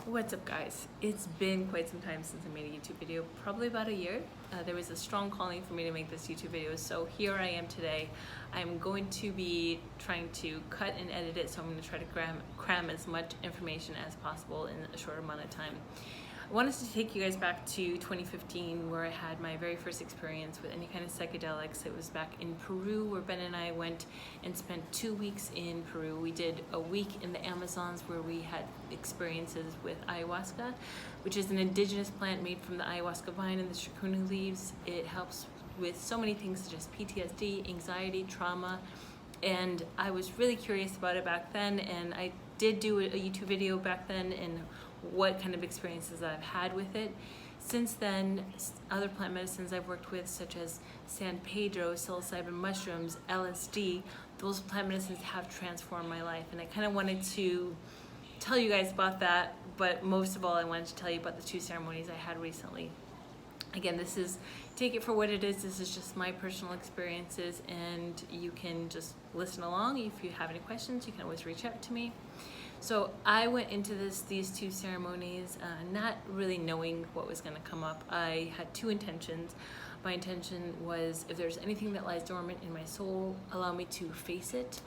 What's up, guys? It's been quite some time since I made a YouTube video, probably about a year. There was a strong calling for me to make this YouTube video, so here I am today. I'm going to be trying to cut and edit it, so I'm going to try to cram as much information as possible in a short amount of time. I wanted to take you guys back to 2015, where I had my very first experience with any kind of psychedelics. It was back in Peru, where Ben and I went and spent 2 weeks in Peru. We did a week in the Amazons, where we had experiences with ayahuasca, which is an indigenous plant made from the ayahuasca vine and the chacruna leaves. It helps with so many things, such as PTSD, anxiety, trauma, and I was really curious about it back then, and I did do a YouTube video back then and what kind of experiences I've had with it. Since then, other plant medicines I've worked with, such as San Pedro, psilocybin mushrooms, LSD, those plant medicines have transformed my life, and I kind of wanted to tell you guys about that, but most of all I wanted to tell you about the 2 ceremonies I had recently. Again, take it for what it is. This is just my personal experiences, and you can just listen along. If you have any questions, you can always reach out to me. So I went into these 2 ceremonies not really knowing what was going to come up. I had 2 intentions. My intention was, if there's anything that lies dormant in my soul, allow me to face it.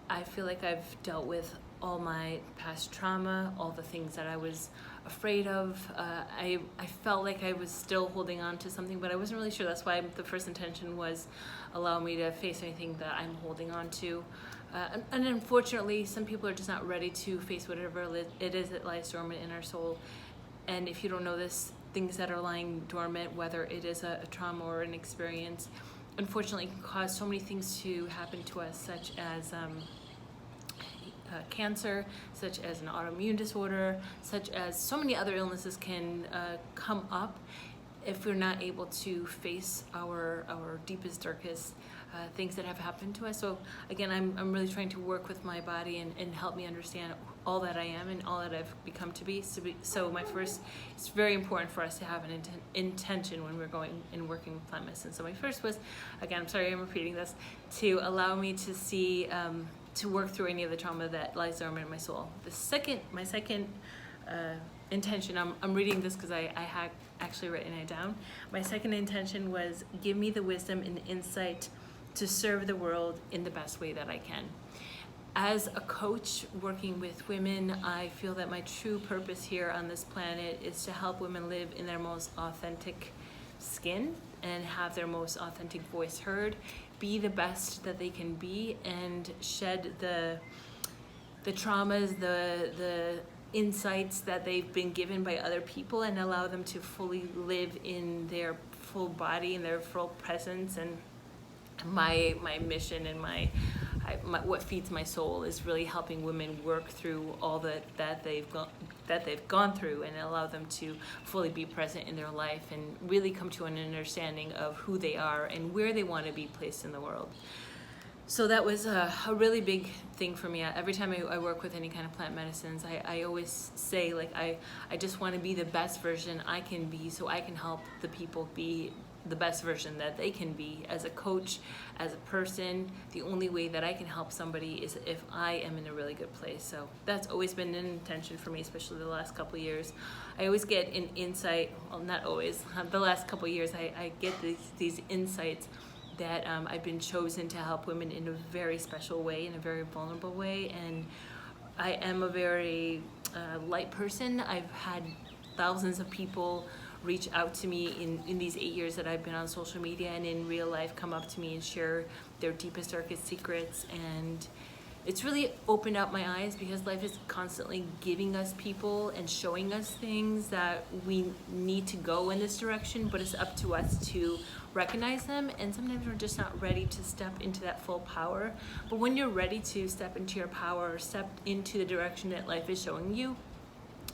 I feel like I've dealt with all my past trauma, all the things that I was afraid of. I felt like I was still holding on to something, but I wasn't really sure. That's why the first intention was allow me to face anything that I'm holding on to. And unfortunately, some people are just not ready to face whatever it is that lies dormant in our soul. And if you don't know this, things that are lying dormant, whether it is a trauma or an experience, unfortunately can cause so many things to happen to us, such as cancer, such as an autoimmune disorder, such as so many other illnesses can come up if we're not able to face our deepest, darkest things that have happened to us. So again, I'm really trying to work with my body and help me understand all that I am and all that I've become to be. So it's very important for us to have an intention when we're going and working with plant medicine. So my first was, again, I'm sorry I'm repeating this, to allow me to see, to work through any of the trauma that lies dormant in my soul. My second intention, I'm reading this because I had actually written it down. My second intention was, give me the wisdom and insight to serve the world in the best way that I can. As a coach working with women, I feel that my true purpose here on this planet is to help women live in their most authentic skin and have their most authentic voice heard, be the best that they can be, and shed the traumas, the insights that they've been given by other people, and allow them to fully live in their full body and their full presence. And my mission and what feeds my soul is really helping women work through all that they've gone through, and allow them to fully be present in their life and really come to an understanding of who they are and where they want to be placed in the world. So that was a really big thing for me. Every time I work with any kind of plant medicines, I always say, like, I just want to be the best version I can be, so I can help the people be the best version that they can be. As a coach, as a person, the only way that I can help somebody is if I am in a really good place. So that's always been an intention for me, especially the last couple of years. I always get an insight, well, not always, the last couple of years I get these insights that I've been chosen to help women in a very special way, in a very vulnerable way. And I am a very light person. I've had thousands of people reach out to me in these 8 years that I've been on social media and in real life, come up to me and share their deepest, darkest secrets. And it's really opened up my eyes, because life is constantly giving us people and showing us things that we need to go in this direction, but it's up to us to recognize them. And sometimes we're just not ready to step into that full power. But when you're ready to step into your power, or step into the direction that life is showing you,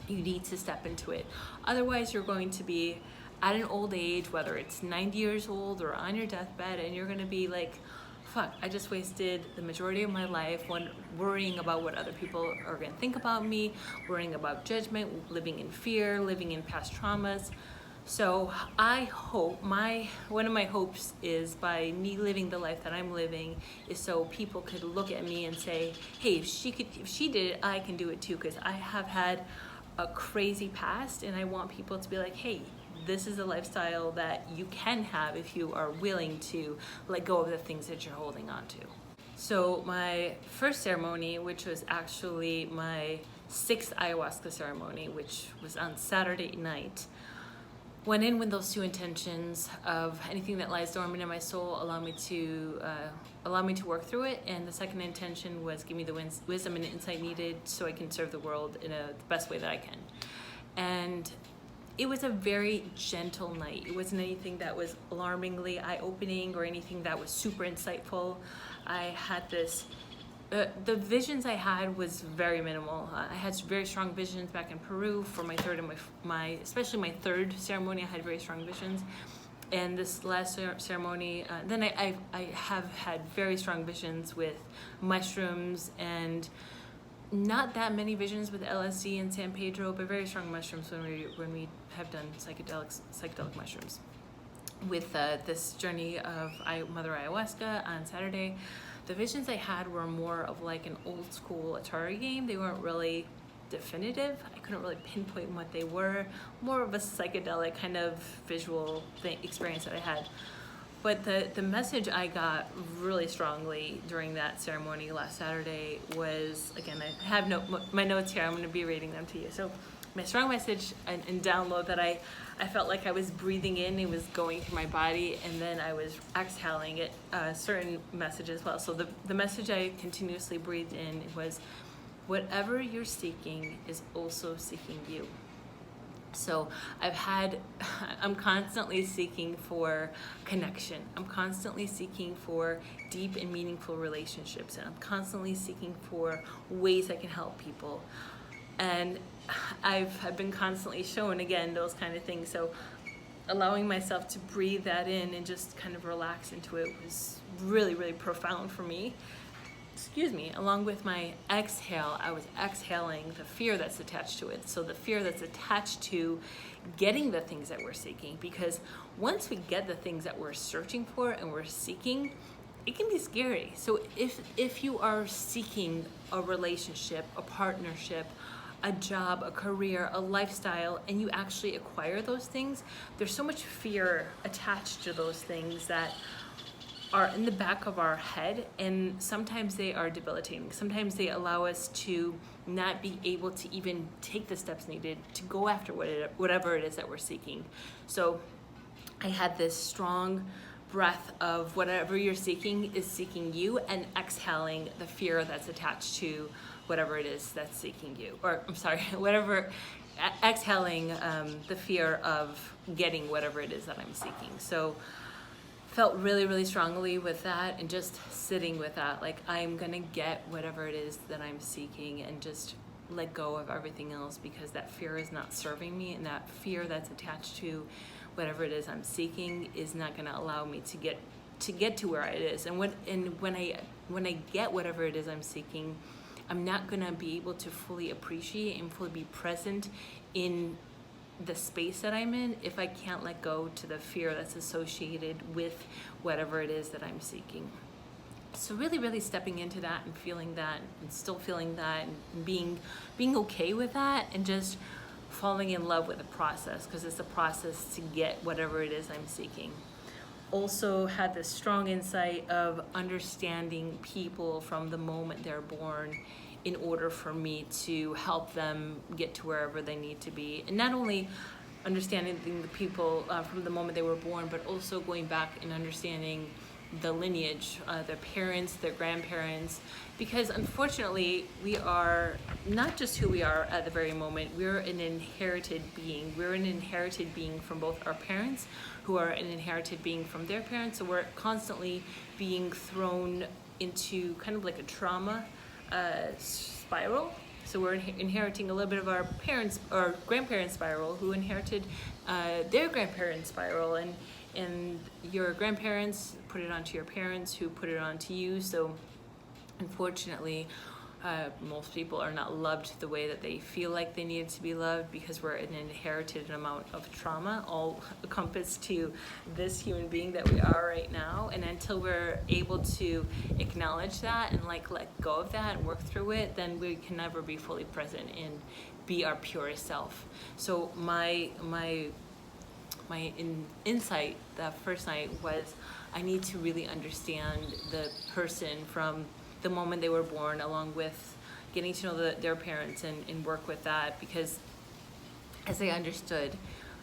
you need to step into it. Otherwise, you're going to be at an old age, whether it's 90 years old or on your deathbed, and you're going to be like, fuck, I just wasted the majority of my life worrying about what other people are going to think about me, worrying about judgment, living in fear, living in past traumas. So I hope, one of my hopes is, by me living the life that I'm living, is so people could look at me and say, hey, if she did it, I can do it too. Because I have had a crazy past, and I want people to be like, hey, this is a lifestyle that you can have if you are willing to let go of the things that you're holding on to. So my first ceremony, which was actually my 6th ayahuasca ceremony, which was on Saturday night, went in with those 2 intentions of anything that lies dormant in my soul, allow me to work through it, and the second intention was give me the wisdom and insight needed so I can serve the world in the best way that I can. And it was a very gentle night. It wasn't anything that was alarmingly eye-opening or anything that was super insightful. I had this, the visions I had was very minimal. I had very strong visions back in Peru for my third and especially my third ceremony. I had very strong visions. And this last ceremony, then I have had very strong visions with mushrooms, and not that many visions with LSD and San Pedro, but very strong mushrooms when we have done psychedelic mushrooms. With this journey of Mother Ayahuasca on Saturday, the visions I had were more of like an old school Atari game. They weren't really definitive. I couldn't really pinpoint what they were. More of a psychedelic kind of visual experience that I had. But the message I got really strongly during that ceremony last Saturday was, again, I have my notes here, I'm going to be reading them to you. So my strong message and download that I felt like I was breathing in, it was going through my body, and then I was exhaling it, certain message as well. So the message I continuously breathed in was, whatever you're seeking is also seeking you. So I'm constantly seeking for connection. I'm constantly seeking for deep and meaningful relationships. And I'm constantly seeking for ways I can help people. And I've been constantly shown, again, those kind of things. So allowing myself to breathe that in and just kind of relax into it was really, really profound for me. Excuse me, along with my exhale, I was exhaling the fear that's attached to it. So the fear that's attached to getting the things that we're seeking, because once we get the things that we're searching for and we're seeking, it can be scary. So if you are seeking a relationship, a partnership, a job, a career, a lifestyle, and you actually acquire those things, there's so much fear attached to those things that are in the back of our head, and sometimes they are debilitating. Sometimes they allow us to not be able to even take the steps needed to go after whatever it is that we're seeking. So I had this strong breath of whatever you're seeking is seeking you, and exhaling the fear that's attached to whatever it is that's seeking you. Or I'm sorry, exhaling the fear of getting whatever it is that I'm seeking. So felt really, really strongly with that, and just sitting with that, like I'm gonna get whatever it is that I'm seeking, and just let go of everything else, because that fear is not serving me, and that fear that's attached to whatever it is I'm seeking is not gonna allow me to get to where it is. And when I get whatever it is I'm seeking, I'm not gonna be able to fully appreciate and fully be present in the space that I'm in if I can't let go to the fear that's associated with whatever it is that I'm seeking. So really, really stepping into that and feeling that, and still feeling that, and being okay with that, and just falling in love with the process, because it's a process to get whatever it is I'm seeking. Also had this strong insight of understanding people from the moment they're born, in order for me to help them get to wherever they need to be. And not only understanding the people from the moment they were born, but also going back and understanding the lineage, their parents, their grandparents, because unfortunately we are not just who we are at the very moment, we're an inherited being. We're an inherited being from both our parents, who are an inherited being from their parents, so we're constantly being thrown into kind of like a trauma spiral. So we're inheriting a little bit of our parents or grandparents' spiral, who inherited their grandparents' spiral, and your grandparents put it onto your parents, who put it onto you. So unfortunately, most people are not loved the way that they feel like they need to be loved, because we're an inherited amount of trauma, all encompassed to this human being that we are right now. And until we're able to acknowledge that and let go of that and work through it, then we can never be fully present in be our purest self. So my insight that first night was, I need to really understand the person from the moment they were born, along with getting to know their parents and work with that, because as I understood,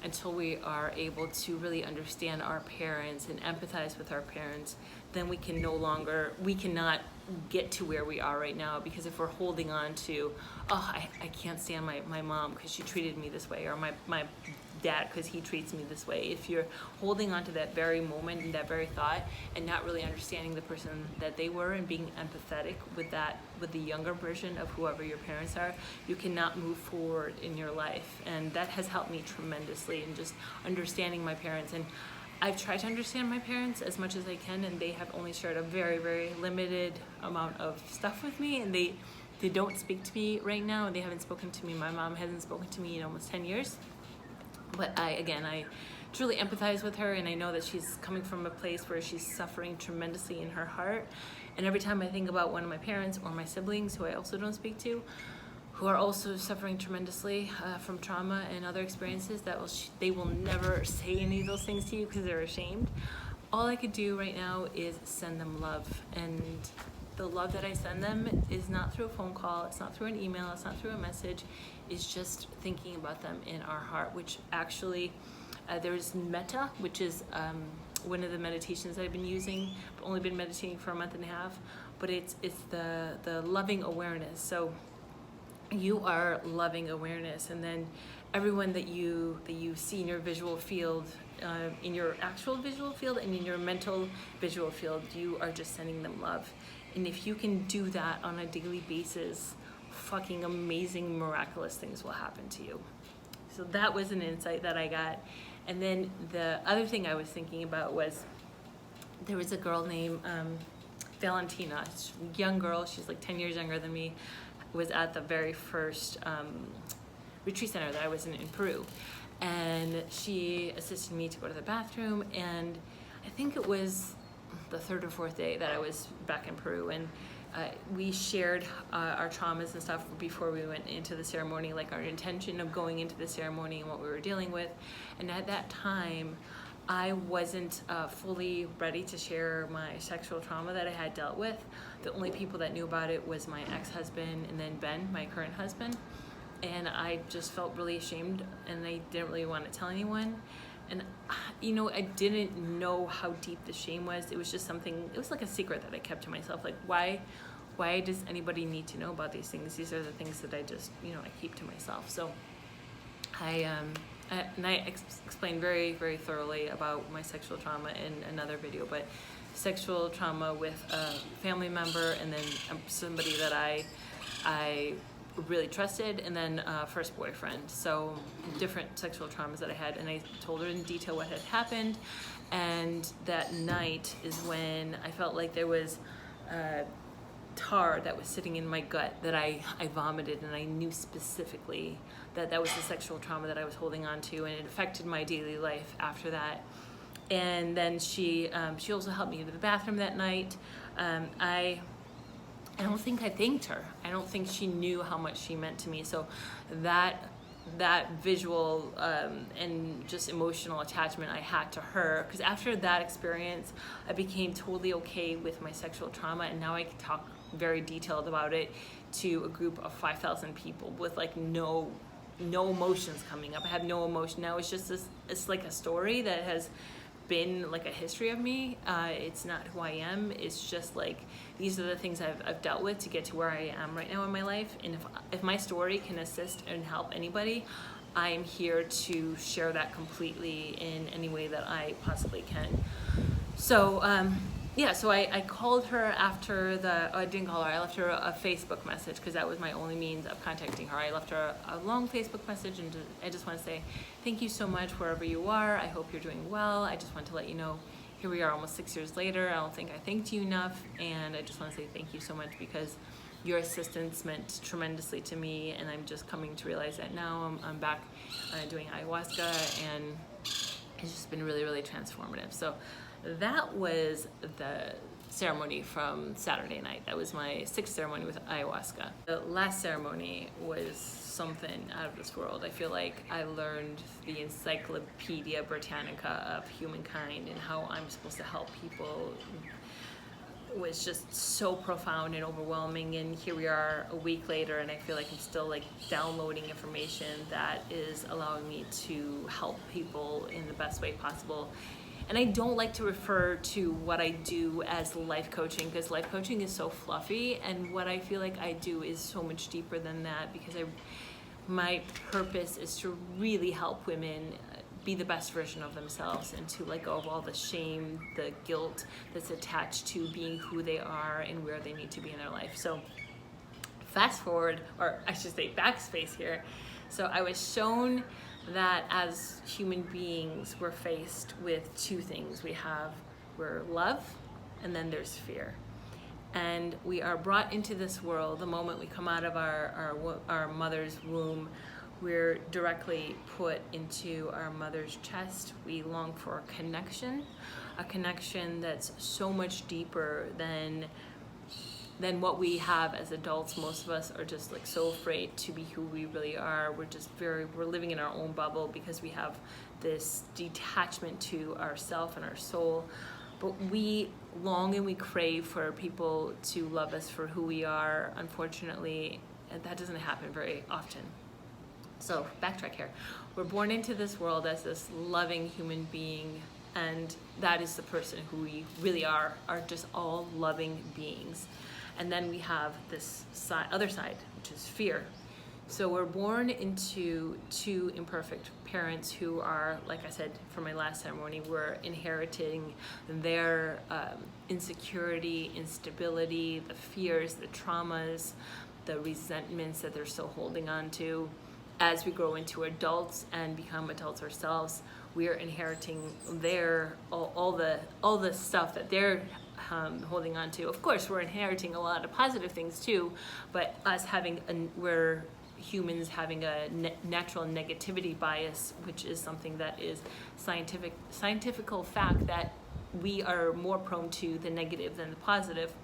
until we are able to really understand our parents and empathize with our parents, then we cannot get to where we are right now. Because if we're holding on to, I can't stand my mom because she treated me this way, or my dad because he treats me this way. If you're holding on to that very moment and that very thought and not really understanding the person that they were and being empathetic with the younger version of whoever your parents are, you cannot move forward in your life. And that has helped me tremendously in just understanding my parents. And I've tried to understand my parents as much as I can, and they have only shared a very, very limited amount of stuff with me, and they don't speak to me right now. They haven't spoken to me. My mom hasn't spoken to me in almost 10 years. But I truly empathize with her, and I know that she's coming from a place where she's suffering tremendously in her heart. And every time I think about one of my parents or my siblings, who I also don't speak to, who are also suffering tremendously from trauma and other experiences, they will never say any of those things to you because they're ashamed. All I could do right now is send them love. And the love that I send them is not through a phone call, it's not through an email, it's not through a message. It's just thinking about them in our heart, which actually, there's metta, which is one of the meditations that I've been using. I've only been meditating for a month and a half, but it's the loving awareness. So you are loving awareness, and then everyone that you see in your visual field, in your actual visual field and in your mental visual field, you are just sending them love. And if you can do that on a daily basis, fucking amazing, miraculous things will happen to you. So that was an insight that I got. And then the other thing I was thinking about was, there was a girl named Valentina, a young girl, she's like 10 years younger than me, was at the very first retreat center that I was in Peru. And she assisted me to go to the bathroom, and I think it was the third or fourth day that I was back in Peru, and we shared our traumas and stuff before we went into the ceremony, like our intention of going into the ceremony and what we were dealing with. And at that time, I wasn't fully ready to share my sexual trauma that I had dealt with. The only people that knew about it was my ex-husband and then Ben, my current husband. And I just felt really ashamed, and I didn't really want to tell anyone. And I didn't know how deep the shame was. It was just something, it was like a secret that I kept to myself. Like, why does anybody need to know about these things? These are the things that I just, I keep to myself. So I explained very, very thoroughly about my sexual trauma in another video, but sexual trauma with a family member, and then somebody that I really trusted, and then first boyfriend. So different sexual traumas that I had, and I told her in detail what had happened. And that night is when I felt like there was tar that was sitting in my gut that I vomited, and I knew specifically that was the sexual trauma that I was holding on to, and it affected my daily life after that. And then she also helped me to the bathroom that night. I don't think I thanked her. I don't think she knew how much she meant to me. So that visual and just emotional attachment I had to her, because after that experience, I became totally okay with my sexual trauma, and now I can talk very detailed about it to a group of 5,000 people with like no emotions coming up. I have no emotion now. It's just it's like a story that has been like a history of me. It's not who I am. It's just like, these are the things I've dealt with to get to where I am right now in my life. And if my story can assist and help anybody, I am here to share that completely in any way that I possibly can. So so I called her after I didn't call her, I left her a Facebook message, because that was my only means of contacting her. I left her a long Facebook message, and I just want to say thank you so much wherever you are. I hope you're doing well. I just want to let you know, here we are almost 6 years later. I don't think I thanked you enough, and I just want to say thank you so much, because your assistance meant tremendously to me, and I'm just coming to realize that now. I'm back doing ayahuasca, and it's just been really, really transformative. So that was ceremony from Saturday night. That was my 6th ceremony with ayahuasca. The last ceremony was something out of this world. I feel like I learned the Encyclopedia Britannica of humankind and how I'm supposed to help people. It was just so profound and overwhelming, and here we are a week later and I feel like I'm still like downloading information that is allowing me to help people in the best way possible. And I don't like to refer to what I do as life coaching, because life coaching is so fluffy, and what I feel like I do is so much deeper than that, because my purpose is to really help women be the best version of themselves and to let go of all the shame, the guilt that's attached to being who they are and where they need to be in their life. So fast forward, or I should say backspace here. So I was shown that as human beings, we're faced with two things. We're love, and then there's fear. And we are brought into this world the moment we come out of our mother's womb. We're directly put into our mother's chest. We long for a connection that's so much deeper than what we have as adults. Most of us are just like so afraid to be who we really are. We're living in our own bubble because we have this detachment to ourself and our soul. But we long and we crave for people to love us for who we are. Unfortunately, and that doesn't happen very often. So backtrack here. We're born into this world as this loving human being, and that is the person who we really are just all loving beings. And then we have this other side, which is fear. So we're born into two imperfect parents who are, like I said, for my last ceremony, we're inheriting their insecurity, instability, the fears, the traumas, the resentments that they're still holding on to. As we grow into adults and become adults ourselves, we are inheriting all the stuff that they're holding on to. Of course, we're inheriting a lot of positive things too, but we're humans having a natural negativity bias, which is something that is scientifical fact that we are more prone to the negative than the positive.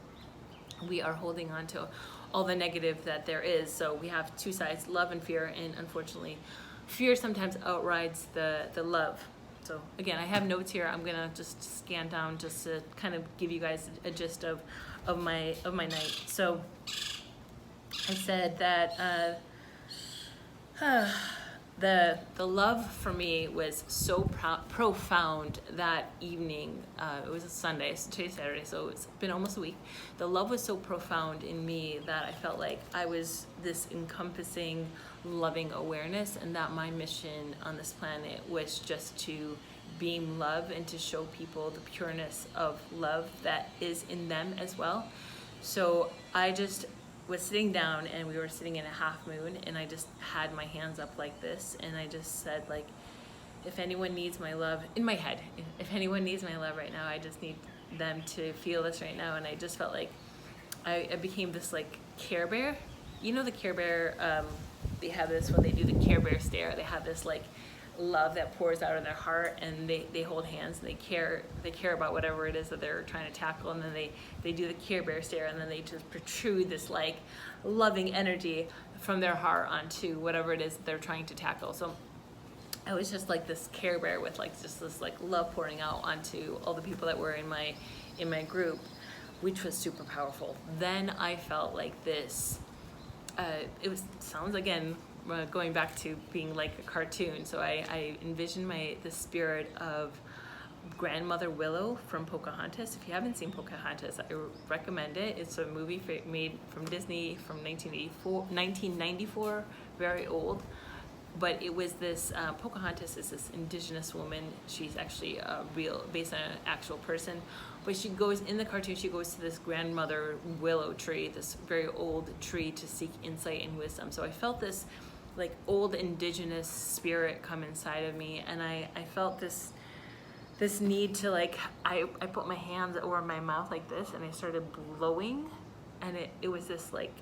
We are holding on to all the negative that there is. So we have two sides, love and fear, and unfortunately, fear sometimes outrides the love. So again, I have notes here. I'm gonna just scan down just to kind of give you guys a gist of my night. So I said that the love for me was so profound that evening. It was a Sunday, so today's Saturday, so it's been almost a week. The love was so profound in me that I felt like I was this encompassing, loving awareness, and that my mission on this planet was just to beam love and to show people the pureness of love that is in them as well. So I just was sitting down, and we were sitting in a half moon, and I just had my hands up like this, and I just said, like, if anyone needs my love, in my head, if anyone needs my love right now, I just need them to feel this right now. And I just felt like I became this like Care Bear. You know the Care Bear, they have this, when they do the Care Bear stare, they have this like love that pours out of their heart, and they hold hands, and they care about whatever it is that they're trying to tackle, and then they do the Care Bear stare, and then they just protrude this like loving energy from their heart onto whatever it is that they're trying to tackle. So I was just like this Care Bear with like just this like love pouring out onto all the people that were in my group, which was super powerful. Then I felt like this sounds again going back to being like a cartoon. So I envisioned the spirit of Grandmother Willow from Pocahontas. If you haven't seen Pocahontas, I recommend it. It's a movie made from Disney from 1994, very old. But it was this, Pocahontas is this indigenous woman. She's actually based on an actual person. But she goes, in the cartoon, she goes to this grandmother willow tree, this very old tree, to seek insight and wisdom. So I felt this like old indigenous spirit come inside of me, and I felt this need to like, I put my hands over my mouth like this, and I started blowing, and it was this like,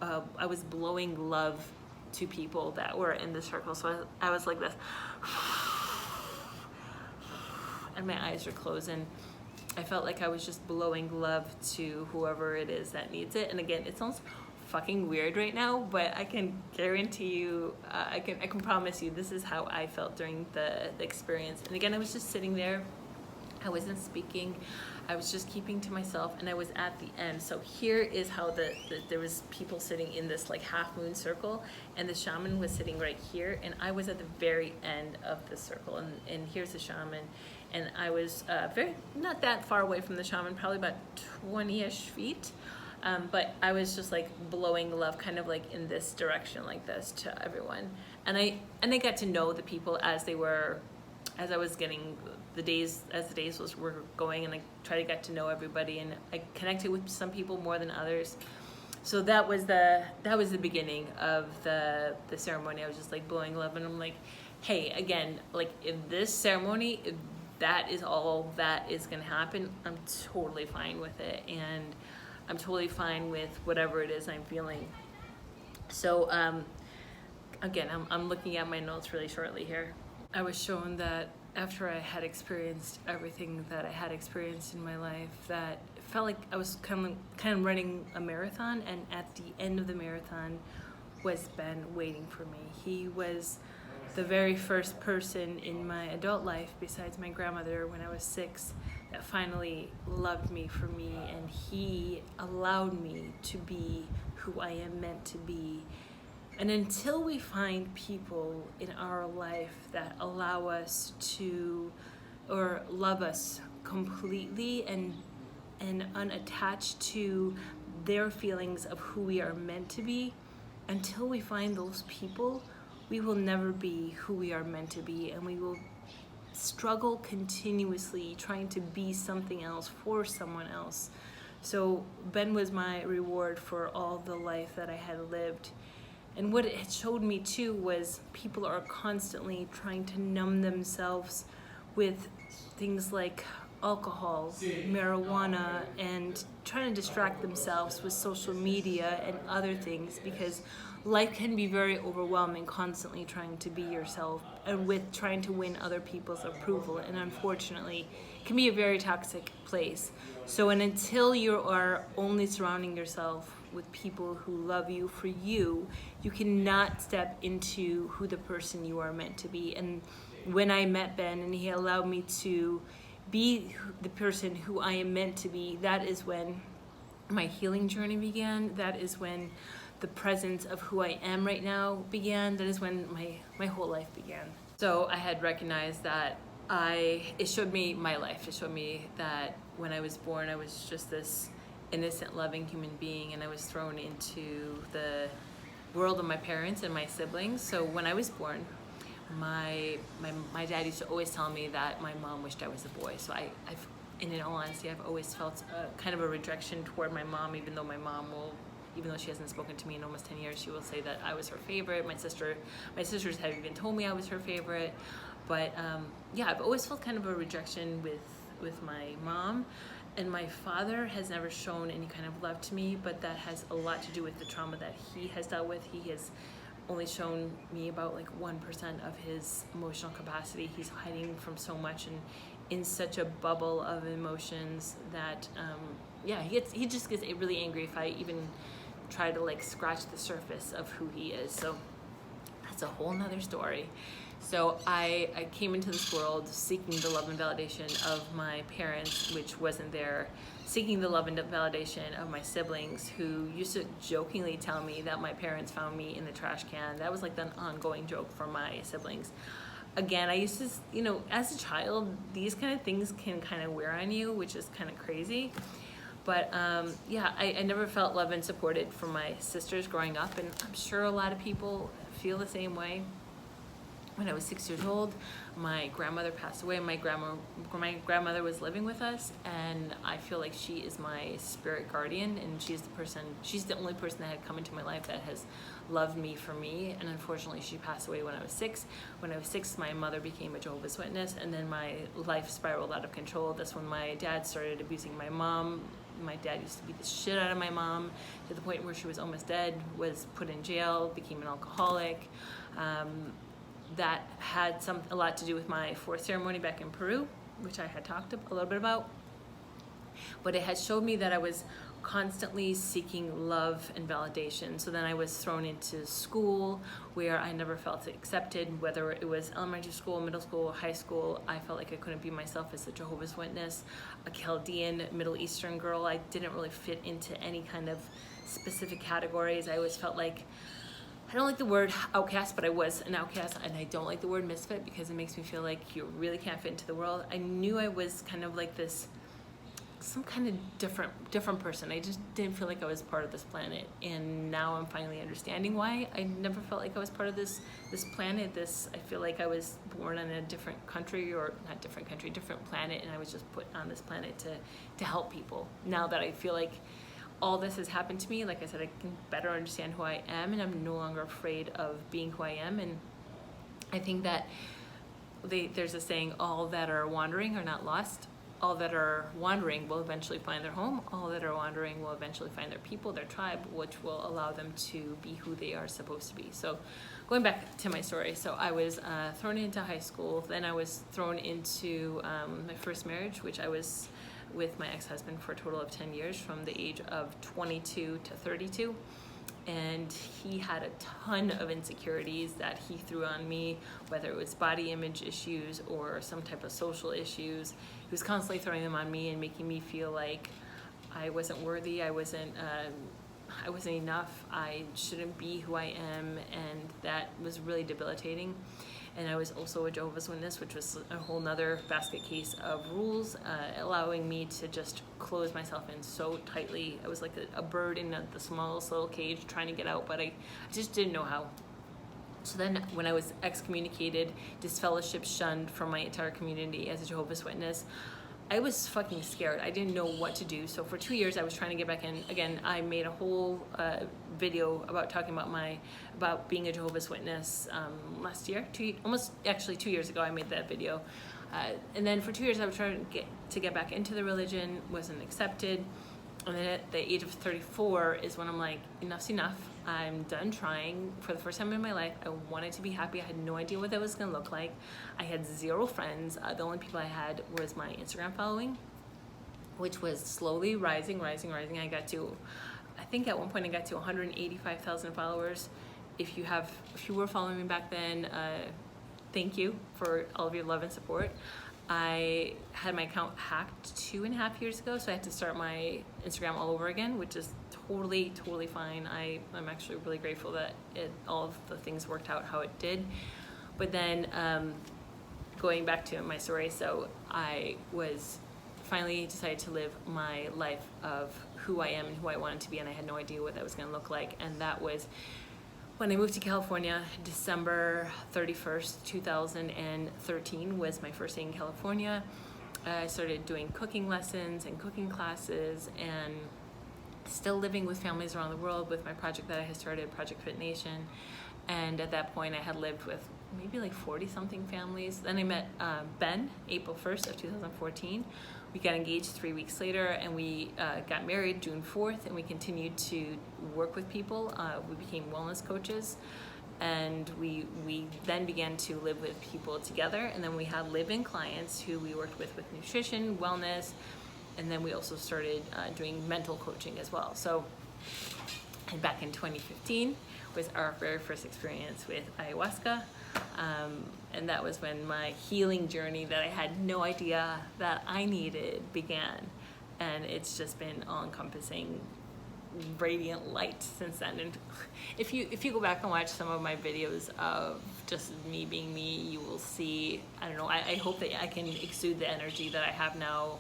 I was blowing love to people that were in the circle. So I was like this, and my eyes were closing, I felt like I was just blowing love to whoever it is that needs it. And again, it sounds fucking weird right now, but I can guarantee you, I can promise you, this is how I felt during the experience. And again, I was just sitting there. I wasn't speaking. I was just keeping to myself, and I was at the end. So here is how there was people sitting in this like half moon circle, and the shaman was sitting right here, and I was at the very end of the circle, and here's the shaman, and I was not that far away from the shaman, probably about 20-ish feet, but I was just like blowing love kind of like in this direction like this to everyone, and I got to know the people as I was getting the days were going, and I tried to get to know everybody, and I connected with some people more than others. So that was the beginning of the ceremony. I was just like blowing love, and I'm like, hey, again, like if this ceremony, if that is all that is gonna happen, I'm totally fine with it, and I'm totally fine with whatever it is I'm feeling. So again, I'm looking at my notes really shortly here. I was shown that after I had experienced everything that I had experienced in my life, that it felt like I was kind of running a marathon, and at the end of the marathon was Ben waiting for me. He was the very first person in my adult life, besides my grandmother when I was 6, that finally loved me for me, and he allowed me to be who I am meant to be. And until we find people in our life that allow us to, or love us completely and unattached to their feelings of who we are meant to be, until we find those people, we will never be who we are meant to be, and we will struggle continuously trying to be something else for someone else. So Ben was my reward for all the life that I had lived. And what it showed me too was people are constantly trying to numb themselves with things like alcohol, marijuana, and trying to distract themselves with social media and other things, because life can be very overwhelming, constantly trying to be yourself and with trying to win other people's approval, and unfortunately it can be a very toxic place. So until you are only surrounding yourself with people who love you for you, you cannot step into who the person you are meant to be. And when I met Ben and he allowed me to be the person who I am meant to be, that is when my healing journey began. That is when the presence of who I am right now began. That is when my whole life began. So I had recognized that it showed me my life. It showed me that when I was born, I was just this innocent, loving human being, and I was thrown into the world of my parents and my siblings. So when I was born, my dad used to always tell me that my mom wished I was a boy. So I've, and in all honesty, I've always felt kind of a rejection toward my mom, even though my mom will, even though she hasn't spoken to me in almost 10 years, she will say that I was her favorite. My sisters have even told me I was her favorite. But yeah, I've always felt kind of a rejection with my mom. And my father has never shown any kind of love to me, but that has a lot to do with the trauma that he has dealt with. He has only shown me about like 1% of his emotional capacity. He's hiding from so much and in such a bubble of emotions that, yeah, he just gets really angry if I even try to like scratch the surface of who he is. So that's a whole nother story. So I came into this world seeking the love and validation of my parents, which wasn't there, seeking the love and validation of my siblings, who used to jokingly tell me that my parents found me in the trash can. That was like an ongoing joke for my siblings. Again, I used to, you know, as a child, these kind of things can kind of wear on you, which is kind of crazy. But yeah, I never felt loved and supported from my sisters growing up, and I'm sure a lot of people feel the same way. When I was 6 years old, my grandmother passed away. My grandmother was living with us, and I feel like she is my spirit guardian, and she's the only person that had come into my life that has loved me for me. And unfortunately, she passed away when I was 6. When I was 6, my mother became a Jehovah's Witness, and then my life spiraled out of control. That's when my dad started abusing my mom. My dad used to beat the shit out of my mom to the point where she was almost dead, was put in jail, became an alcoholic. That had a lot to do with my 4th ceremony back in Peru, which I had talked a little bit about. but it had showed me that I was constantly seeking love and validation. So then I was thrown into school where I never felt accepted, whether it was elementary school, middle school, high school. I felt like I couldn't be myself as a Jehovah's Witness, a Chaldean, Middle Eastern girl. I didn't really fit into any kind of specific categories. I always felt like, I don't like the word outcast, but I was an outcast, and I don't like the word misfit because it makes me feel like you really can't fit into the world. I knew I was kind of like this, some kind of different person. I just didn't feel like I was part of this planet, and now I'm finally understanding why I never felt like I was part of this planet. I feel like I was born in a different country, or not different country, different planet, and I was just put on this planet to help people. Now that I feel like all this has happened to me, like I said, I can better understand who I am, and I'm no longer afraid of being who I am. And I think that there's a saying, all that are wandering are not lost. All that are wandering will eventually find their home. All that are wandering will eventually find their people, their tribe, which will allow them to be who they are supposed to be. So going back to my story, so I was thrown into high school. Then I was thrown into my first marriage, which I was with my ex-husband for a total of 10 years, from the age of 22 to 32. And he had a ton of insecurities that he threw on me, whether it was body image issues or some type of social issues. He was constantly throwing them on me and making me feel like I wasn't worthy, I wasn't enough, I shouldn't be who I am, and that was really debilitating. And I was also a Jehovah's Witness, which was a whole nother basket case of rules, allowing me to just close myself in so tightly. I was like a bird in the smallest little cage trying to get out, but I just didn't know how. So then when I was excommunicated, disfellowship, shunned from my entire community as a Jehovah's Witness, I was fucking scared. I didn't know what to do. So for 2 years, I was trying to get back in. Again, I made a whole video about talking about being a Jehovah's Witness last year. 2 years ago, I made that video. And then for 2 years, I was trying to get back into the religion, wasn't accepted. And then at the age of 34 is when I'm like, enough's enough. I'm done trying. For the first time in my life, I wanted to be happy. I had no idea what that was going to look like. I had zero friends. The only people I had was my Instagram following, which was slowly rising. I think at one point I got to 185,000 followers. If you were following me back then, thank you for all of your love and support. I had my account hacked 2.5 years ago, so I had to start my Instagram all over again, which is totally fine. I'm actually really grateful that all of the things worked out how it did. But then going back to my story, so I was finally decided to live my life of who I am and who I wanted to be, and I had no idea what that was going to look like. And that was when I moved to California. December 31st, 2013 was my first day in California. I started doing cooking lessons and cooking classes, and still living with families around the world with my project that I had started, Project Fit Nation. And at that point, I had lived with maybe like 40-something families. Then I met Ben, April 1st of 2014. We got engaged 3 weeks later, and we got married June 4th, and we continued to work with people. We became wellness coaches, and we then began to live with people together. And then we had live-in clients who we worked with nutrition, wellness, and then we also started doing mental coaching as well. So, and back in 2015 was our very first experience with ayahuasca. And that was when my healing journey that I had no idea that I needed began. And it's just been all-encompassing, radiant light since then. And if you go back and watch some of my videos of just me being me, you will see, I don't know, I hope that I can exude the energy that I have now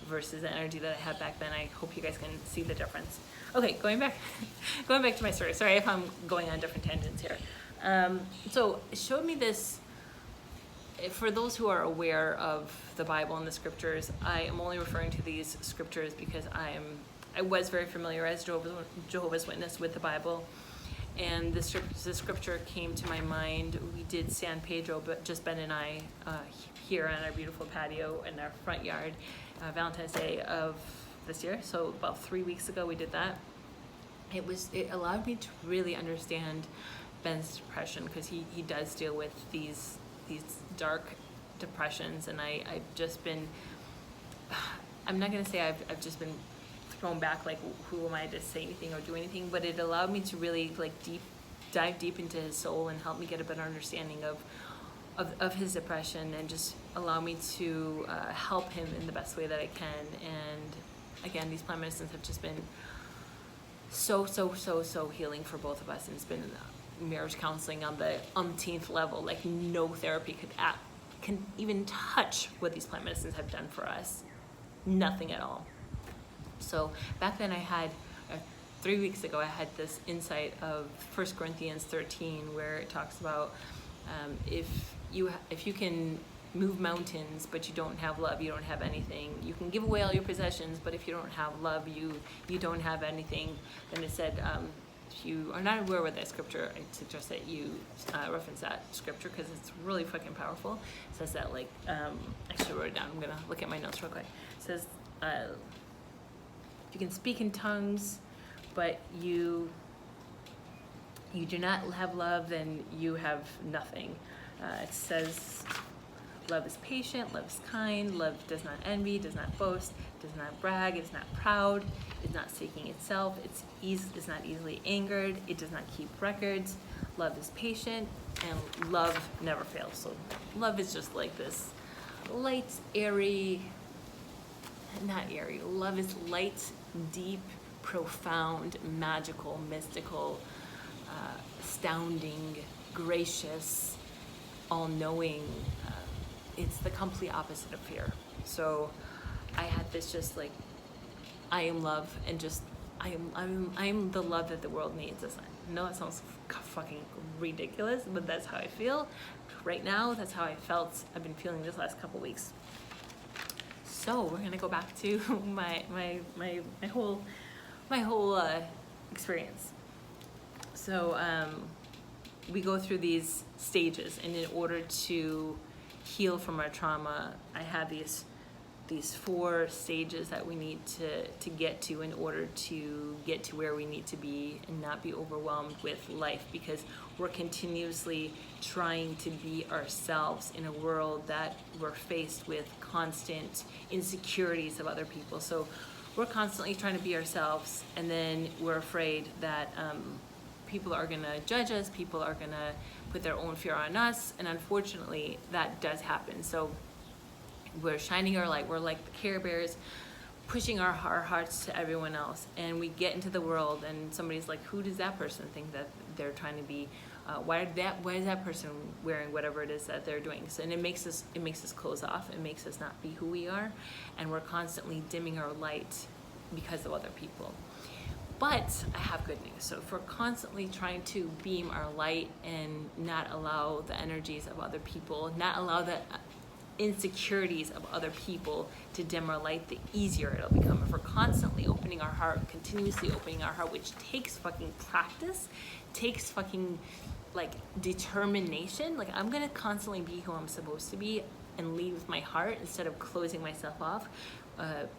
versus the energy that I had back then. I hope you guys can see the difference. Okay, going back to my story. Sorry if I'm going on different tangents here. So it showed me this. For those who are aware of the Bible and the scriptures, I am only referring to these scriptures because I was very familiar as Jehovah's Witness with the Bible, and the scripture came to my mind. We did San Pedro, but just Ben and I here on our beautiful patio in our front yard, Valentine's Day of this year. So about 3 weeks ago we did that. It allowed me to really understand Ben's depression, because he does deal with these dark depressions, and I've just been, I'm not gonna say I've just been thrown back, like who am I to say anything or do anything, but it allowed me to really like dive deep into his soul and help me get a better understanding of his depression, and just allow me to help him in the best way that I can. And again, these plant medicines have just been so healing for both of us, and it's been marriage counseling on the umpteenth level. Like no therapy can even touch what these plant medicines have done for us. Nothing at all. So back then I had 3 weeks ago I had this insight of 1 Corinthians 13, where it talks about if you can move mountains but you don't have love, you don't have anything. You can give away all your possessions, but if you don't have love, you don't have anything. Then it said, if you are not aware with that scripture, I suggest that you reference that scripture, because it's really fucking powerful. It says that, like, I actually wrote it down. I'm gonna look at my notes real quick. It says, you can speak in tongues, but you do not have love, then you have nothing. It says, love is patient, love is kind, love does not envy, does not boast, does not brag, is not proud, is not seeking itself, is not easily angered, it does not keep records, love is patient, and love never fails. So love is just like this light, airy, not airy, love is light, deep, profound, magical, mystical, astounding, gracious, all-knowing. It's the complete opposite of fear. So I had this just like, I am love, and just I am the love that the world needs. I know it sounds fucking ridiculous, but that's how I feel right now. That's how I felt. I've been feeling this last couple weeks. So we're gonna go back to my whole experience. So we go through these stages, and in order to heal from our trauma, I have these 4 stages that we need to get to in order to get to where we need to be and not be overwhelmed with life, because we're continuously trying to be ourselves in a world that we're faced with constant insecurities of other people. So we're constantly trying to be ourselves, and then we're afraid that people are gonna judge us, people are gonna put their own fear on us, and unfortunately that does happen. So we're shining our light, we're like the Care Bears, pushing our hearts to everyone else, and we get into the world and somebody's like, who does that person think that they're trying to be? Why is that person wearing whatever it is that they're doing? So, and it makes us close off, it makes us not be who we are, and we're constantly dimming our light because of other people. But I have good news. So if we're constantly trying to beam our light and not allow the energies of other people, not allow the insecurities of other people to dim our light, the easier it'll become. If we're constantly opening our heart, continuously opening our heart, which takes fucking practice, takes fucking like determination. Like, I'm gonna constantly be who I'm supposed to be and lead with my heart instead of closing myself off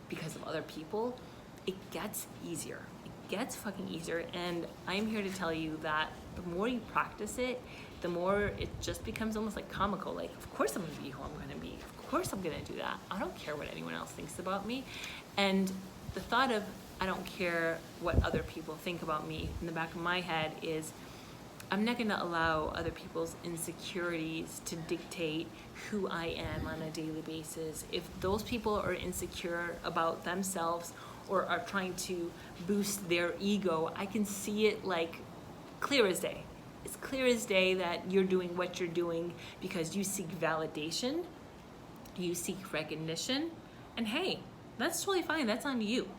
because of other people. It gets easier. Gets fucking easier, and I'm here to tell you that the more you practice it, the more it just becomes almost like comical. Like, of course I'm gonna be who I'm gonna be. Of course I'm gonna do that. I don't care what anyone else thinks about me. And the thought of I don't care what other people think about me in the back of my head is, I'm not gonna allow other people's insecurities to dictate who I am on a daily basis. If those people are insecure about themselves or are trying to boost their ego, I can see it like clear as day. It's clear as day that you're doing what you're doing because you seek validation, you seek recognition, and hey, that's totally fine, that's on you.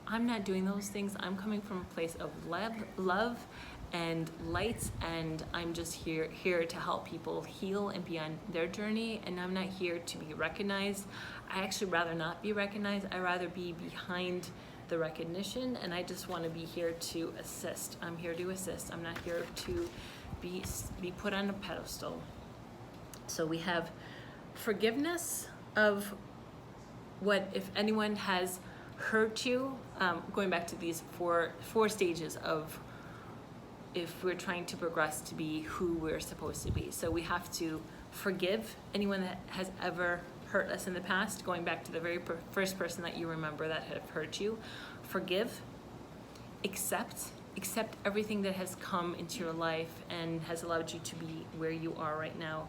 I'm not doing those things. I'm coming from a place of love and light, and I'm just here to help people heal and be on their journey, and I'm not here to be recognized. I actually rather not be recognized. I rather be behind the recognition, and I just want to be here to assist. I'm here to assist. I'm not here to be put on a pedestal. So we have forgiveness of what, if anyone has hurt you, going back to these four stages of if we're trying to progress to be who we're supposed to be. So we have to forgive anyone that has ever hurt us in the past, going back to the very first person that you remember that have hurt you. Forgive, accept everything that has come into your life and has allowed you to be where you are right now.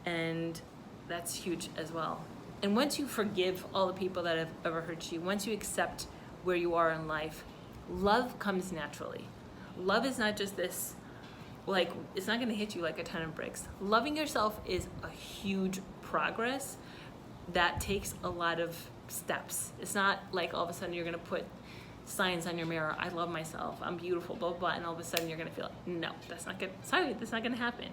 And that's huge as well. And once you forgive all the people that have ever hurt you, once you accept where you are in life, love comes naturally. Love is not just this, like, it's not gonna hit you like a ton of bricks. Loving yourself is a huge progress that takes a lot of steps. It's not like all of a sudden you're gonna put signs on your mirror, I love myself, I'm beautiful, blah, blah, blah, and all of a sudden you're gonna feel, no, that's not gonna happen.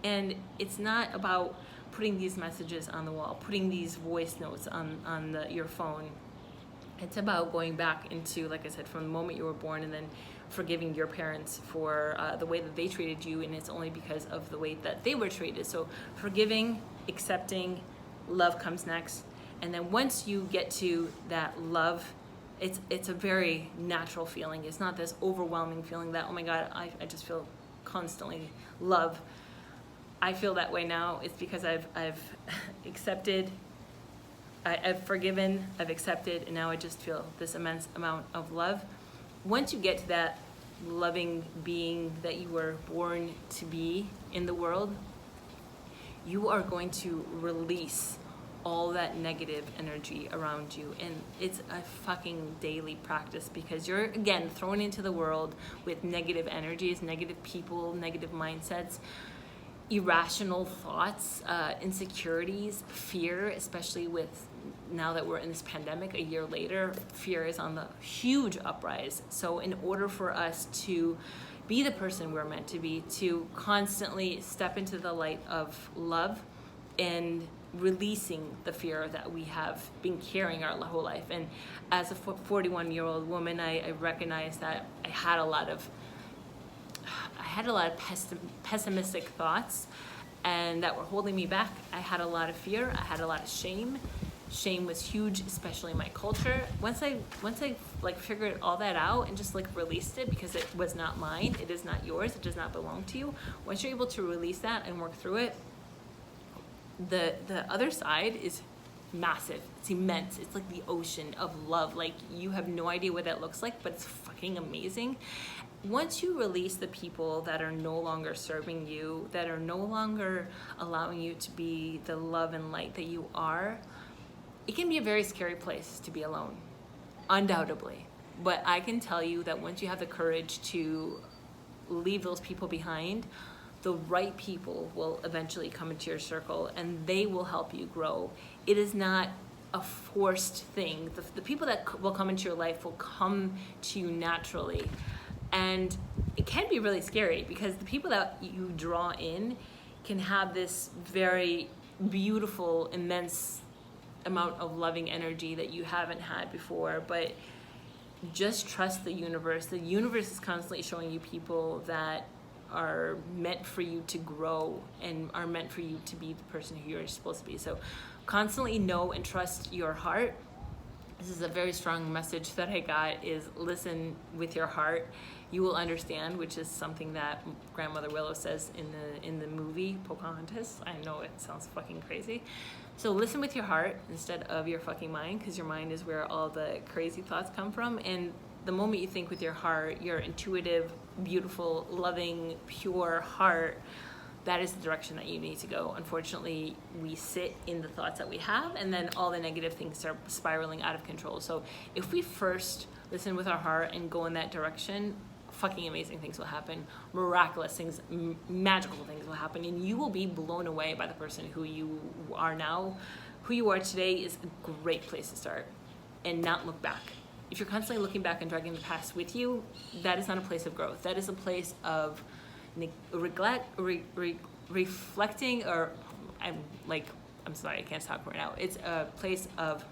And it's not about putting these messages on the wall, putting these voice notes on your phone. It's about going back into, like I said, from the moment you were born, and then forgiving your parents for the way that they treated you, and it's only because of the way that they were treated. So forgiving, accepting, love comes next. And then once you get to that love, it's a very natural feeling. It's not this overwhelming feeling that, oh my God, I just feel constantly love. I feel that way now. It's because I've accepted, I've forgiven, I've accepted, and now I just feel this immense amount of love. Once you get to that loving being that you were born to be in the world, you are going to release all that negative energy around you. And it's a fucking daily practice, because you're, again, thrown into the world with negative energies, negative people, negative mindsets, irrational thoughts, insecurities, fear, especially with now that we're in this pandemic a year later, fear is on the huge uprise. So in order for us to be the person we're meant to be, to constantly step into the light of love and releasing the fear that we have been carrying our whole life. And as a 41-year-old woman, I recognize that I had a lot of pessimistic thoughts, and that were holding me back. I had a lot of fear. I had a lot of shame. Shame was huge, especially in my culture. Once I like figured all that out and just like released it, because it was not mine, it is not yours, it does not belong to you. Once you're able to release that and work through it, the other side is massive. It's immense. It's like the ocean of love. Like, you have no idea what that looks like, but it's fucking amazing. Once you release the people that are no longer serving you, that are no longer allowing you to be the love and light that you are, it can be a very scary place to be alone, undoubtedly. But I can tell you that once you have the courage to leave those people behind, the right people will eventually come into your circle, and they will help you grow. It is not a forced thing. The people that will come into your life will come to you naturally. And it can be really scary, because the people that you draw in can have this very beautiful, immense amount of loving energy that you haven't had before. But just trust the universe. The universe is constantly showing you people that are meant for you to grow and are meant for you to be the person who you're supposed to be. So constantly know and trust your heart. This is a very strong message that I got, is listen with your heart. You will understand, which is something that Grandmother Willow says in the movie Pocahontas. I know it sounds fucking crazy. So listen with your heart instead of your fucking mind, because your mind is where all the crazy thoughts come from. And the moment you think with your heart, your intuitive, beautiful, loving, pure heart, that is the direction that you need to go. Unfortunately, we sit in the thoughts that we have, and then all the negative things are spiraling out of control. So if we first listen with our heart and go in that direction, fucking amazing things will happen. Miraculous things, magical things will happen, and you will be blown away by the person who you are now. Who you are today is a great place to start, and not look back. If you're constantly looking back and dragging the past with you, that is not a place of growth. That is a place of reflecting, or I'm sorry, I can't talk right now. It's a place of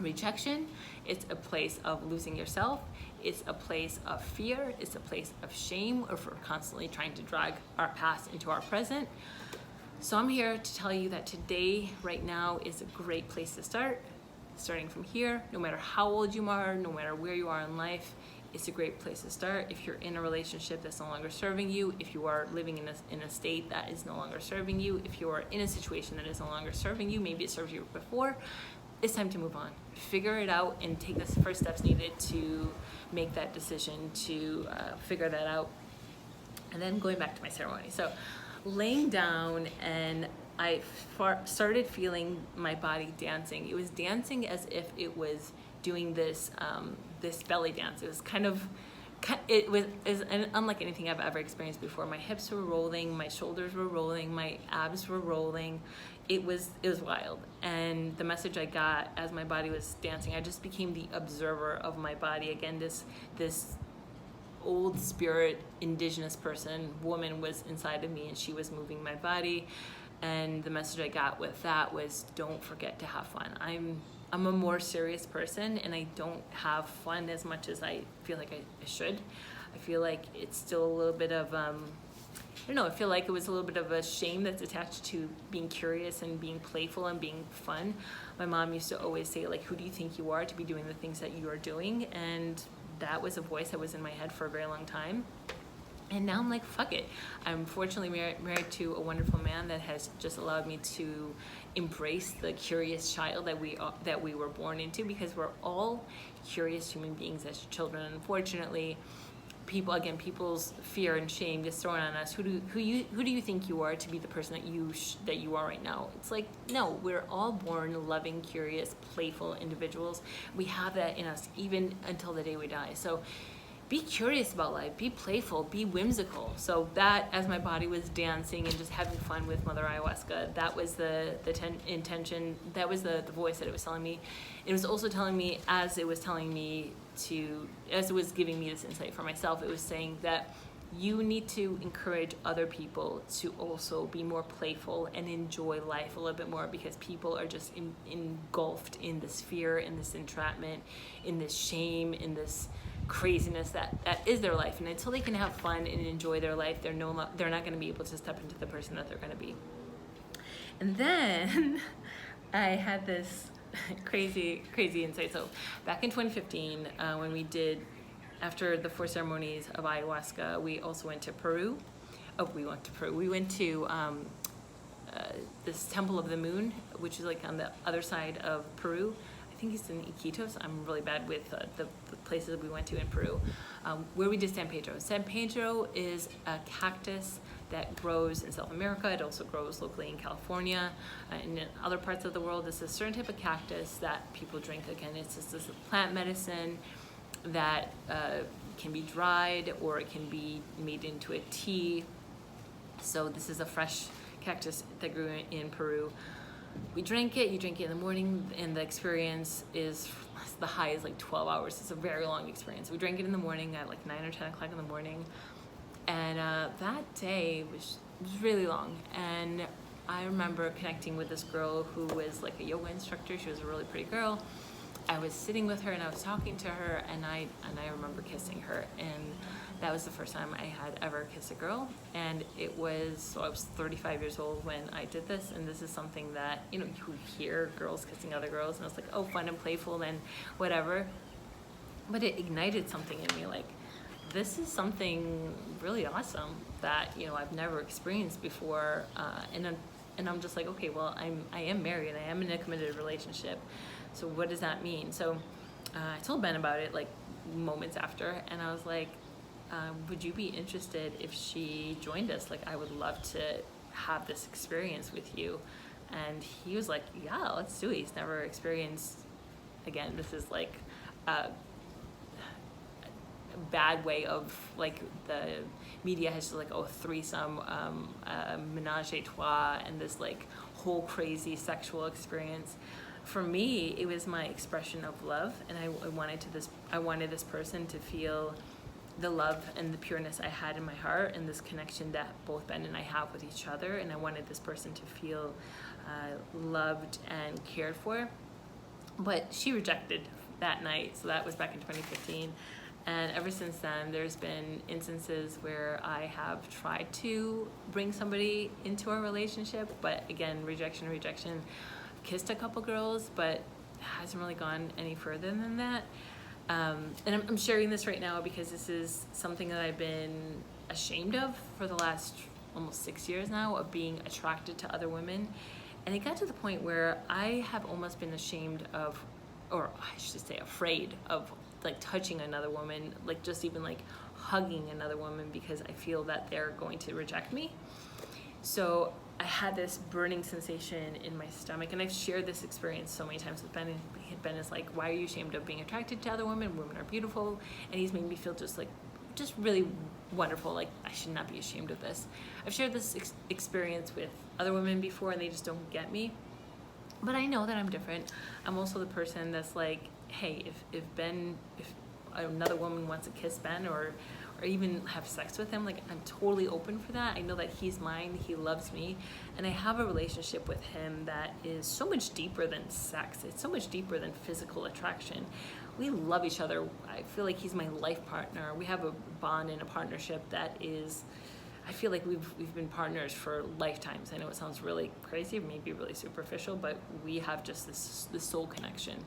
rejection. It's a place of losing yourself. It's a place of fear. It's a place of shame, if we're constantly trying to drag our past into our present. So I'm here to tell you that today, right now, is a great place to start. Starting from here, no matter how old you are, no matter where you are in life, it's a great place to start. If you're in a relationship that's no longer serving you, if you are living in a state that is no longer serving you, if you are in a situation that is no longer serving you, maybe it served you before, it's time to move on. Figure it out and take the first steps needed to make that decision, to figure that out. And then going back to my ceremony. So laying down, and I started feeling my body dancing. It was dancing as if it was doing this this belly dance. It was it was unlike anything I've ever experienced before. My hips were rolling, my shoulders were rolling, my abs were rolling. It was wild. And the message I got as my body was dancing, I just became the observer of my body. Again, this old spirit, indigenous woman was inside of me, and she was moving my body. And the message I got with that was, don't forget to have fun. I'm a more serious person, and I don't have fun as much as I feel like I should. I feel like it's still a little bit of, I don't know, I feel like it was a little bit of a shame that's attached to being curious and being playful and being fun. My mom used to always say, like, who do you think you are to be doing the things that you are doing? And that was a voice that was in my head for a very long time. And now I'm like, fuck it. I'm fortunately married to a wonderful man that has just allowed me to embrace the curious child that we were born into, because we're all curious human beings as children. Unfortunately, people's fear and shame gets thrown on us. Who do you think you are to be the person that you are right now? It's like, no, we're all born loving, curious, playful individuals. We have that in us even until the day we die. So be curious about life, be playful, be whimsical. So that, as my body was dancing and just having fun with Mother Ayahuasca, that was the intention, that was the voice that it was telling me. It was also telling me, as it was giving me this insight for myself, it was saying that you need to encourage other people to also be more playful and enjoy life a little bit more, because people are just engulfed in this fear, in this entrapment, in this shame, in this craziness that is their life. And until they can have fun and enjoy their life, they're not going to be able to step into the person that they're going to be. And then I had this crazy insight. So back in 2015, when we did, after the 4 ceremonies of ayahuasca, we also went to Peru. We went to this Temple of the Moon, which is like on the other side of Peru. I think it's in Iquitos. I'm really bad with the places we went to in Peru. Where we did San Pedro. San Pedro is a cactus that grows in South America. It also grows locally in California and in other parts of the world. It's a certain type of cactus that people drink. Again, it's just this plant medicine that can be dried, or it can be made into a tea. So this is a fresh cactus that grew in Peru. We drank it, you drink it in the morning, and the experience is, the high is like 12 hours. It's a very long experience. We drank it in the morning at like 9 or 10 o'clock in the morning. And that day was really long. And I remember connecting with this girl who was like a yoga instructor. She was a really pretty girl. I was sitting with her and I was talking to her, and I remember kissing her. And that was the first time I had ever kissed a girl. And I was 35 years old when I did this. And this is something that, you hear girls kissing other girls, and it's like, oh, fun and playful and whatever. But it ignited something in me, like, this is something really awesome that, I've never experienced before. And I'm just like, okay, well, I am married, I am in a committed relationship. So what does that mean? So I told Ben about it like moments after, and I was like, would you be interested if she joined us? Like, I would love to have this experience with you. And he was like, yeah, let's do it. He's never experienced, again, this is like a bad way of, like, the media has just like, oh, threesome, menage a trois, and this like whole crazy sexual experience. For me, it was my expression of love, and I wanted this person to feel the love and the pureness I had in my heart, and this connection that both Ben and I have with each other. And I wanted this person to feel loved and cared for. But she rejected that night, so that was back in 2015. And ever since then, there's been instances where I have tried to bring somebody into our relationship, but again, rejection. Kissed a couple girls, but hasn't really gone any further than that. And I'm sharing this right now because this is something that I've been ashamed of for the last almost 6 years now, of being attracted to other women. And it got to the point where I have almost been ashamed of, or I should say afraid of, like touching another woman, like just even like hugging another woman, because I feel that they're going to reject me. So I had this burning sensation in my stomach, and I've shared this experience so many times with Ben. Ben is like, why are you ashamed of being attracted to other women? Women are beautiful. And he's made me feel just really wonderful. Like, I should not be ashamed of this. I've shared this experience with other women before, and they just don't get me. But I know that I'm different. I'm also the person that's like, hey, if another woman wants to kiss Ben or even have sex with him, like, I'm totally open for that. I know that he's mine, he loves me, and I have a relationship with him that is so much deeper than sex. It's so much deeper than physical attraction. We love each other. I feel like he's my life partner. We have a bond and a partnership that is, I feel like we've been partners for lifetimes. I know it sounds really crazy, maybe really superficial, but we have just this soul connection.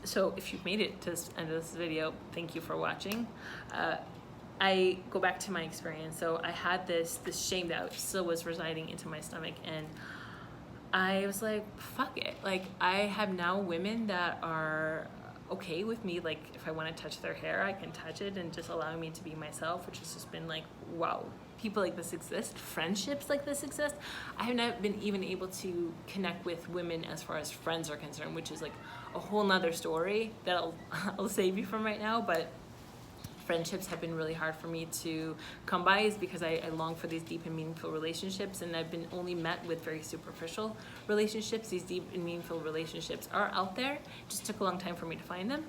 So if you've made it to the end of this video, thank you for watching. I go back to my experience. So I had this shame that still was residing into my stomach, and I was like, fuck it. Like, I have now women that are okay with me. Like, if I want to touch their hair, I can touch it, and just allowing me to be myself, which has just been like, wow, people like this exist, friendships like this exist. I have not been even able to connect with women as far as friends are concerned, which is like a whole nother story that I'll save you from right now. But friendships have been really hard for me to come by, is because I long for these deep and meaningful relationships, and I've been only met with very superficial relationships. These deep and meaningful relationships are out there, it just took a long time for me to find them.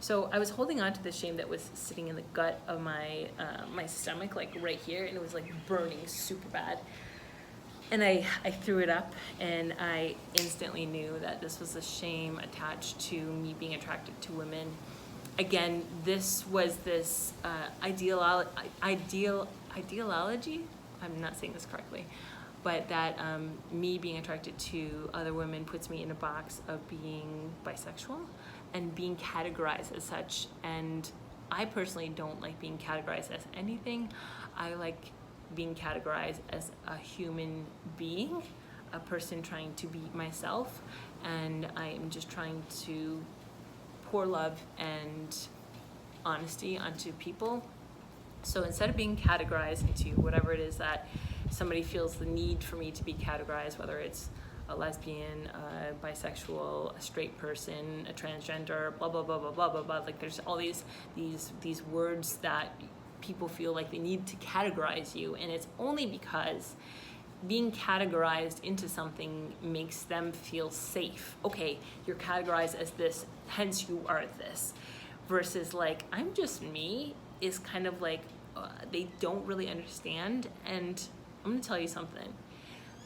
So I was holding on to the shame that was sitting in the gut of my my stomach, like right here, and it was like burning super bad. And I threw it up, and I instantly knew that this was a shame attached to me being attracted to women. Again, this was this ideology, I'm not saying this correctly, but that me being attracted to other women puts me in a box of being bisexual and being categorized as such. And I personally don't like being categorized as anything. I like being categorized as a human being, a person trying to be myself, and I am just trying to pour love and honesty onto people. So instead of being categorized into whatever it is that somebody feels the need for me to be categorized, whether it's a lesbian, a bisexual, a straight person, a transgender, blah blah blah blah blah blah blah, like there's all these words that people feel like they need to categorize you, and it's only because being categorized into something makes them feel safe. Okay, you're categorized as this, hence you are this. Versus like, I'm just me, is kind of like, they don't really understand. And I'm gonna tell you something.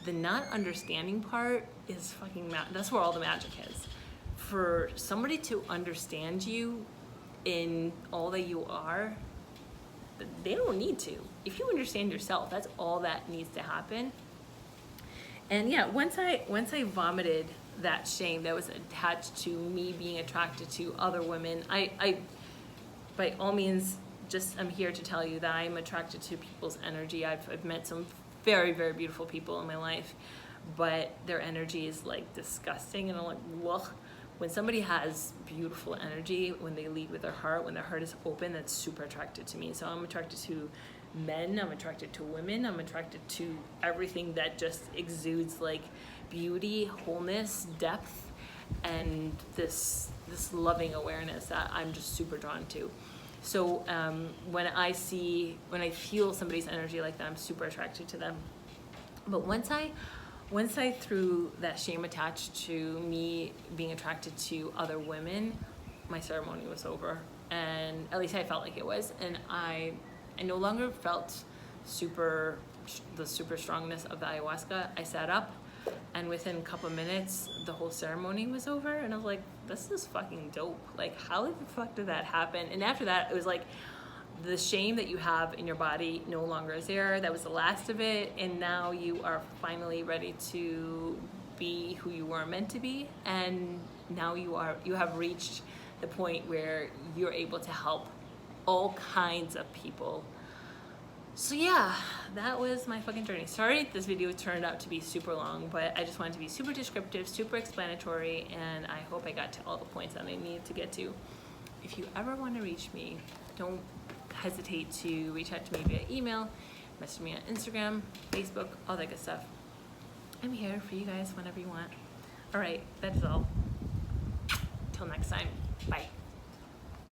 The not understanding part is fucking that's where all the magic is. For somebody to understand you in all that you are, they don't need to. If you understand yourself, that's all that needs to happen. And yeah, once I vomited that shame that was attached to me being attracted to other women, I by all means, just I'm here to tell you that I'm attracted to people's energy. I've met some very, very beautiful people in my life, but their energy is like disgusting, and I'm like, ugh. When somebody has beautiful energy, when they lead with their heart, when their heart is open, that's super attracted to me. So I'm attracted to men, I'm attracted to women, I'm attracted to everything that just exudes like beauty, wholeness, depth, and this loving awareness that I'm just super drawn to. So when I feel somebody's energy like that, I'm super attracted to them. But once I threw that shame attached to me being attracted to other women, my ceremony was over. And at least I felt like it was. And I no longer felt the super strongness of the ayahuasca. I sat up, and within a couple of minutes, the whole ceremony was over. And I was like, this is fucking dope. Like, how the fuck did that happen? And after that, it was like, the shame that you have in your body no longer is there. That was the last of it, and now you are finally ready to be who you were meant to be. And now you have reached the point where you're able to help all kinds of people. So yeah, that was my fucking journey. Sorry this video turned out to be super long, but I just wanted to be super descriptive, super explanatory, and I hope I got to all the points that I needed to get to. If you ever want to reach me, don't hesitate to reach out to me via email, message me on Instagram, Facebook, all that good stuff. I'm here for you guys whenever you want. All right, that is all. Till next time, bye.